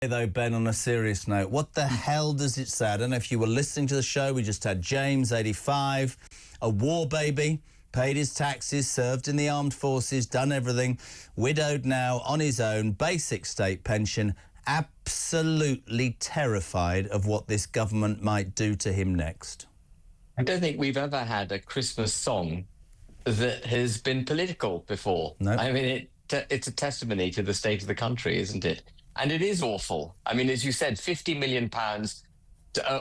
Though, Ben, on a serious note, what the hell does it say? I don't know if you were listening to the show. We just had James, 85, a war baby, paid his taxes, served in the armed forces, done everything, widowed now, on his own, basic state pension, absolutely terrified of what this government might do to him next. I don't think we've ever had a Christmas song that has been political before. No. I mean, it's a testimony to the state of the country, isn't it? And it is awful. I mean, as you said, £50 million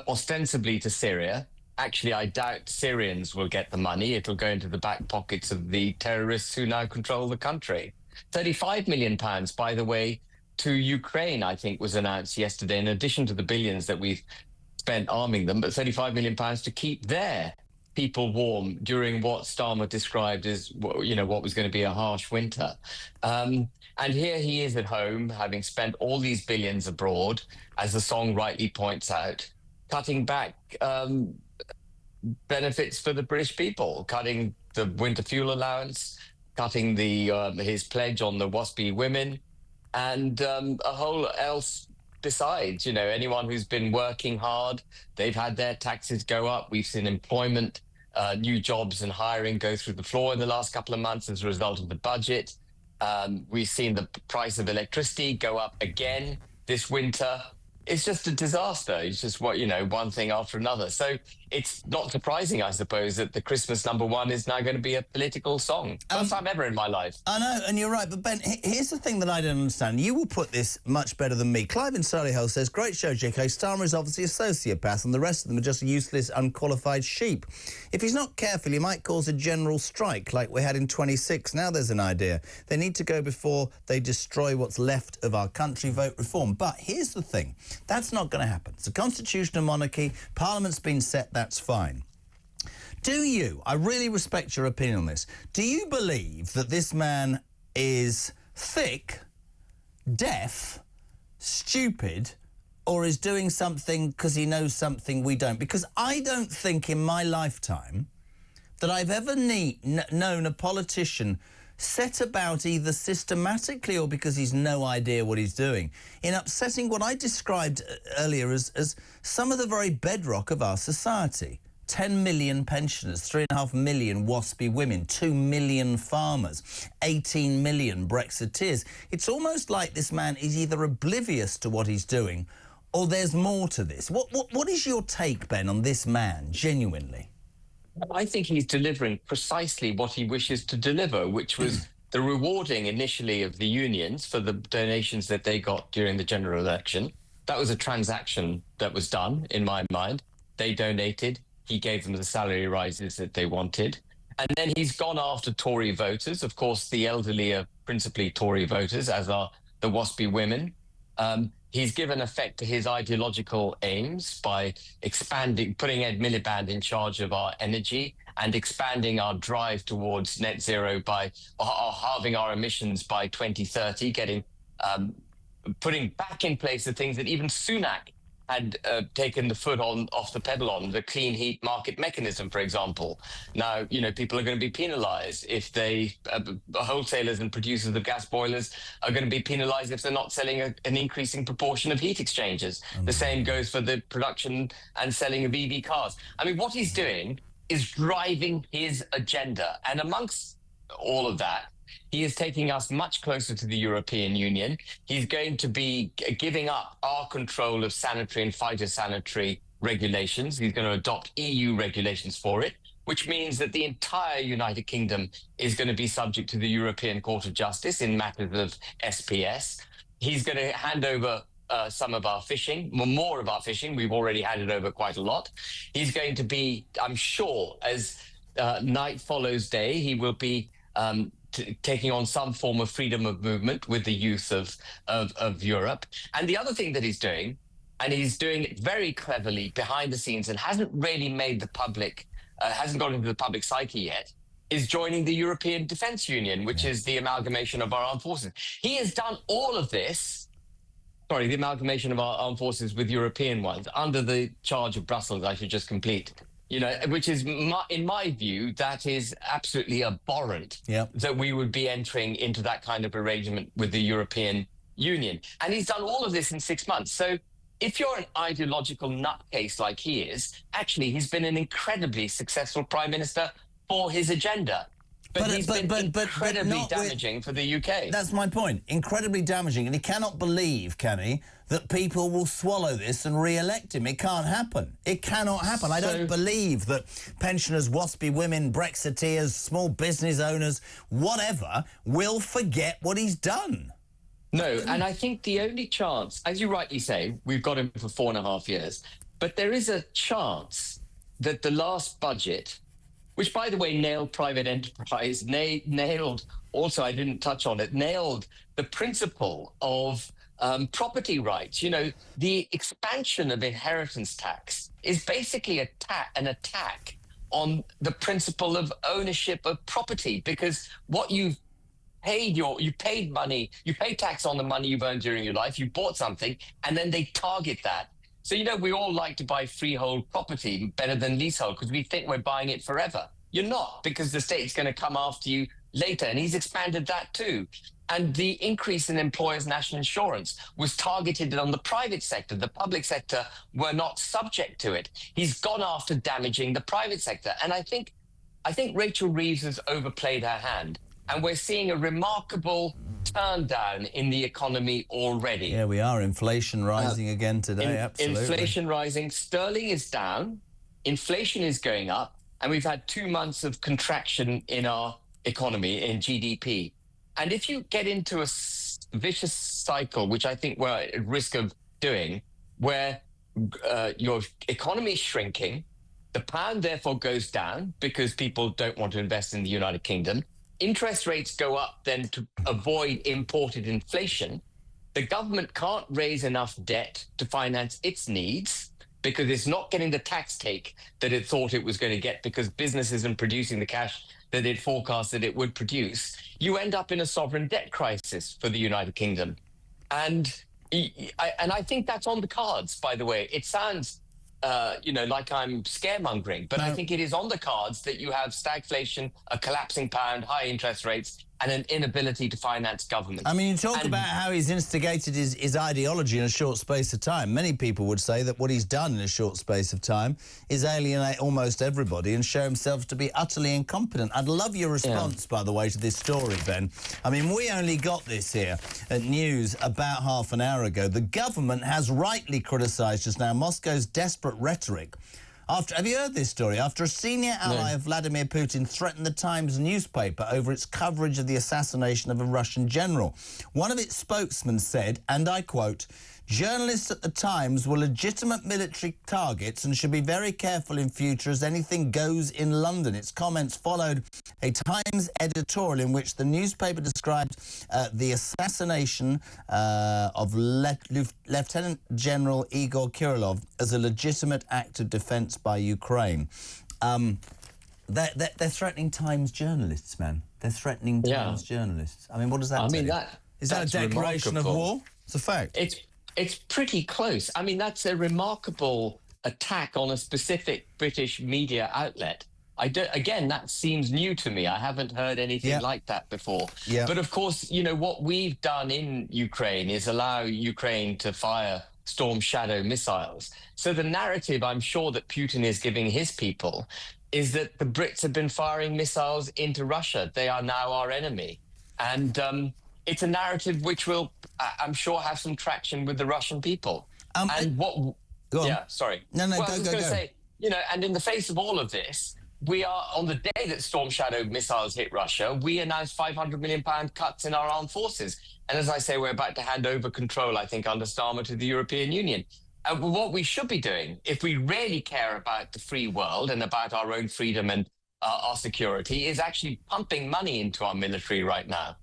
ostensibly to Syria. Actually, I doubt Syrians will get the money. It'll go into the back pockets of the terrorists who now control the country. £35 million, by the way, to Ukraine, I think, was announced yesterday, in addition to the billions that we've spent arming them, but £35 million to keep their people warm during what Starmer described as, you know, what was going to be a harsh winter. And here he is at home, having spent all these billions abroad, as the song rightly points out, cutting back benefits for the British people, cutting the winter fuel allowance, cutting his pledge on the WASPy women, and a whole else besides. You know, anyone who's been working hard, they've had their taxes go up. We've seen employment, new jobs and hiring go through the floor in the last couple of months as a result of the budget. We've seen the price of electricity go up again this winter. It's just a disaster. It's just one thing after another. So it's not surprising, I suppose, that the Christmas #1 is now going to be a political song. First time ever in my life. I know, and you're right. But Ben, here's the thing that I don't understand. You will put this much better than me. Clive in Solihull says, great show, JK. Starmer is obviously a sociopath and the rest of them are just useless, unqualified sheep. If he's not careful, he might cause a general strike like we had in 26. Now there's an idea. They need to go before they destroy what's left of our country, vote reform. But here's the thing. That's not going to happen. It's a constitutional monarchy. Parliament's been set. That's fine. Do you, I really respect your opinion on this, do you believe that this man is thick, deaf, stupid, or is doing something because he knows something we don't? Because I don't think in my lifetime that I've ever known a politician set about either systematically or because he's no idea what he's doing in upsetting what I described earlier as some of the very bedrock of our society. 10 million pensioners, 3.5 million WASPy women, 2 million farmers, 18 million Brexiteers. It's almost like this man is either oblivious to what he's doing or there's more to this. What is your take, Ben, on this man, genuinely? I think he's delivering precisely what he wishes to deliver, which was the rewarding initially of the unions for the donations that they got during the general election. That was a transaction that was done, in my mind. They donated. He gave them the salary rises that they wanted. And then he's gone after Tory voters. Of course, the elderly are principally Tory voters, as are the WASPy women. He's given effect to his ideological aims by putting Ed Miliband in charge of our energy and expanding our drive towards net zero by halving our emissions by 2030, putting back in place the things that even Sunak had taken the foot off the pedal on, the clean heat market mechanism, for example. Now, people are going to be penalised if wholesalers and producers of gas boilers are going to be penalised if they're not selling an increasing proportion of heat exchangers. The same goes for the production and selling of EV cars. I mean, what he's doing is driving his agenda. And amongst all of that, he is taking us much closer to the European Union. He's going to be giving up our control of sanitary and phytosanitary regulations. He's going to adopt EU regulations for it, which means that the entire United Kingdom is going to be subject to the European Court of Justice in matters of SPS. He's going to hand over some of our fishing, more of our fishing. We've already handed over quite a lot. He's going to be, I'm sure, as night follows day, he will be taking on some form of freedom of movement with the youth of Europe. And the other thing that he's doing, and he's doing it very cleverly behind the scenes and hasn't really made the public, hasn't gone into the public psyche yet, is joining the European Defence Union, which is the amalgamation of our armed forces. He has done all of this, the amalgamation of our armed forces with European ones, under the charge of Brussels, I should just complete. Which is, in my view, that is absolutely abhorrent that we would be entering into that kind of arrangement with the European Union. And he's done all of this in 6 months. So if you're an ideological nutcase like he is, actually, he's been an incredibly successful prime minister for his agenda. But he's been incredibly damaging for the UK. That's my point. Incredibly damaging. And he cannot believe, can he, that people will swallow this and re-elect him. It can't happen. It cannot happen. I don't believe that pensioners, waspy women, Brexiteers, small business owners, whatever, will forget what he's done. No, and I think the only chance, as you rightly say, we've got him for 4.5 years, but there is a chance that the last budget, which, by the way, nailed private enterprise, nailed, also, I didn't touch on it, nailed the principle of property rights. You know, the expansion of inheritance tax is basically an attack on the principle of ownership of property, because what you paid money, you pay tax on the money you've earned during your life, you bought something, and then they target that. So, you know, we all like to buy freehold property better than leasehold because we think we're buying it forever. You're not, because the state's going to come after you later. And he's expanded that too. And the increase in employers' national insurance was targeted on the private sector. The public sector were not subject to it. He's gone after damaging the private sector. And I think Rachel Reeves has overplayed her hand. And we're seeing a remarkable turn down in the economy already. Yeah, we are. Inflation rising again today, absolutely. Inflation rising. Sterling is down. Inflation is going up. And we've had 2 months of contraction in our economy, in GDP. And if you get into a vicious cycle, which I think we're at risk of doing, where your economy is shrinking, the pound therefore goes down because people don't want to invest in the United Kingdom, interest rates go up then to avoid imported inflation, the government can't raise enough debt to finance its needs because it's not getting the tax take that it thought it was going to get because business isn't producing the cash that it forecast that it would produce. You end up in a sovereign debt crisis for the United Kingdom. And I think that's on the cards, by the way. It sounds like I'm scaremongering, but I think it is on the cards that you have stagflation, a collapsing pound, high interest rates, and an inability to finance government. I mean, you talk about how he's instigated his ideology in a short space of time. Many people would say that what he's done in a short space of time is alienate almost everybody and show himself to be utterly incompetent. I'd love your response, by the way, to this story, Ben. I mean, we only got this here at News about half an hour ago. The government has rightly criticised just now Moscow's desperate rhetoric. Have you heard this story? After a senior ally of Vladimir Putin threatened the Times newspaper over its coverage of the assassination of a Russian general. One of its spokesmen said, and I quote, "Journalists at the Times were legitimate military targets and should be very careful in future as anything goes in London." Its comments followed a Times editorial in which the newspaper described the assassination of Lieutenant General Igor Kirillov as a legitimate act of defence by Ukraine. They're threatening Times journalists, man. They're threatening Times journalists. I mean, what does that tell you? Is that a declaration of war? It's a fact. It's pretty close. I mean, that's a remarkable attack on a specific British media outlet. Again, that seems new to me. I haven't heard anything like that before. But of course, you know, what we've done in Ukraine is allow Ukraine to fire Storm Shadow missiles. So the narrative I'm sure that Putin is giving his people is that the Brits have been firing missiles into Russia. They are now our enemy. And it's a narrative which will, I'm sure, have some traction with the Russian people. Go say, you know, and in the face of all of this, we are, on the day that Storm Shadow missiles hit Russia, we announced £500 million cuts in our armed forces. And as I say, we're about to hand over control, I think, under Starmer to the European Union. And what we should be doing, if we really care about the free world and about our own freedom and our security, is actually pumping money into our military right now.